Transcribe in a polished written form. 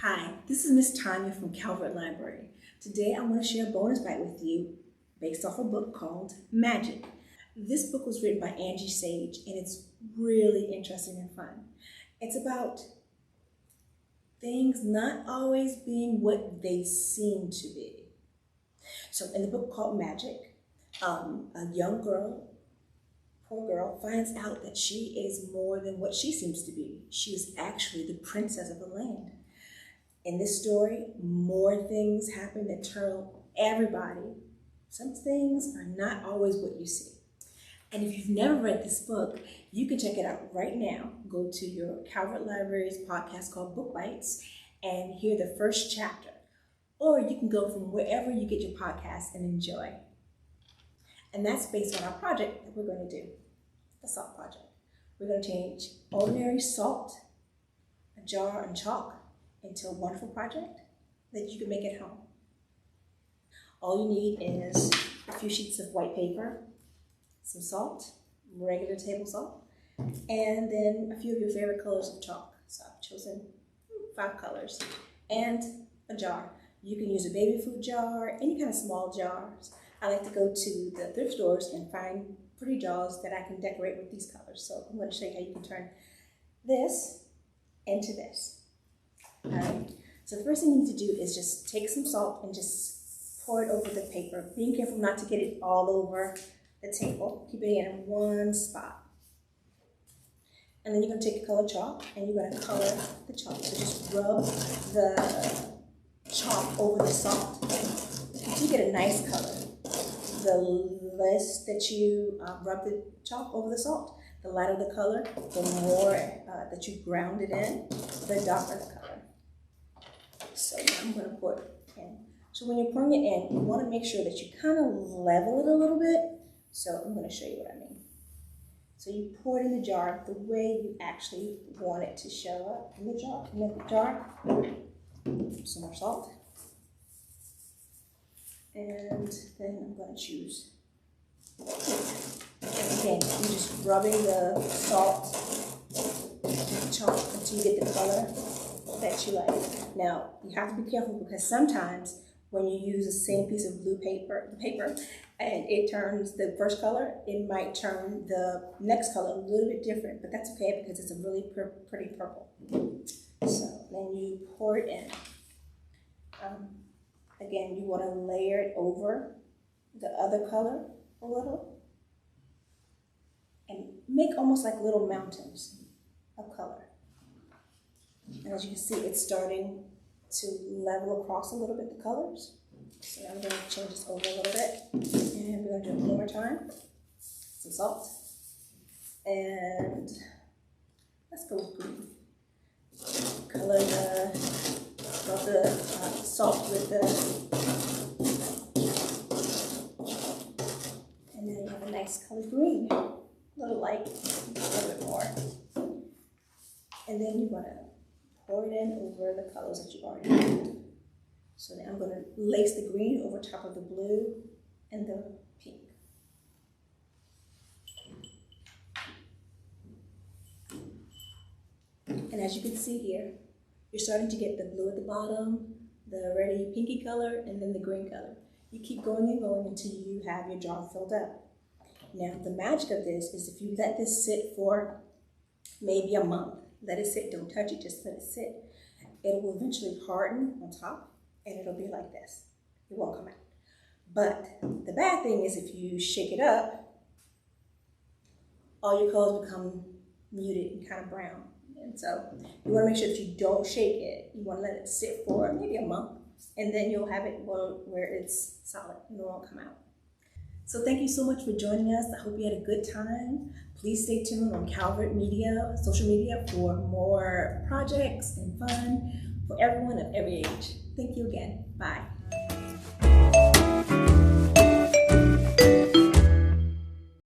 Hi, this is Miss Tonia from Calvert Library. Today I want to share a bonus bite with you based off a book called Magyk. This book was written by Angie Sage and it's really interesting and fun. It's about things not always being what they seem to be. So in the book called Magyk, a young girl, poor girl, finds out that she is more than what she seems to be. She is actually the princess of the land. In this story, more things happen that tell everybody some things are not always what you see. And if you've never read this book, you can check it out right now. Go to your Calvert Library's podcast called Book Bites and hear the first chapter. Or you can go from wherever you get your podcast and enjoy. And that's based on our project that we're going to do, the salt project. We're going to change ordinary salt, a jar, and chalk into a wonderful project that you can make at home. All you need is a few sheets of white paper, some salt, regular table salt, and then a few of your favorite colors of chalk. So I've chosen 5 colors, and a jar. You can use a baby food jar, any kind of small jars. I like to go to the thrift stores and find pretty jars that I can decorate with these colors. So I'm going to show you how you can turn this into this. Alright, so the first thing you need to do is just take some salt and just pour it over the paper. Being careful not to get it all over the table. Keep it in one spot. And then you're going to take a colored chalk and you're going to color the chalk. So just rub the chalk over the salt. You get a nice color. The less that you rub the chalk over the salt, the lighter the color, the more that you ground it in, the darker the color. So now I'm going to pour it in. So when you're pouring it in, you want to make sure that you kind of level it a little bit. So I'm going to show you what I mean. So you pour it in the jar the way you actually want it to show up in the jar. Some more salt. And then I'm going to choose. And again, you're just rubbing the salt and chalk until you get the color that you like. Now, you have to be careful because sometimes when you use the same piece of blue paper, and it turns the first color, it might turn the next color a little bit different, but that's okay because it's a really pretty purple. So then you pour it in. Again, you want to layer it over the other color a little and make almost like little mountains of color. And as you can see, it's starting to level across a little bit the colors. So I'm going to change this over a little bit. And we're going to do it one more time. Some salt. And let's go with green. Color the salt with the, and then you have a nice color green. A little light, a little bit more. And then you want to pour it in over the colors that you already have. So now I'm going to lace the green over top of the blue and the pink. And as you can see here, you're starting to get the blue at the bottom, the reddy pinky color, and then the green color. You keep going and going until you have your jar filled up. Now the magic of this is if you let this sit for maybe a month, let it sit, don't touch it, just let it sit. It will eventually harden on top and it'll be like this. It won't come out. But the bad thing is if you shake it up, all your colors become muted and kind of brown. And so you want to make sure that you don't shake it. You want to let it sit for maybe a month and then you'll have it where it's solid and it won't come out. So thank you so much for joining us. I hope you had a good time. Please stay tuned on Calvert Media, social media for more projects and fun for everyone of every age. Thank you again. Bye.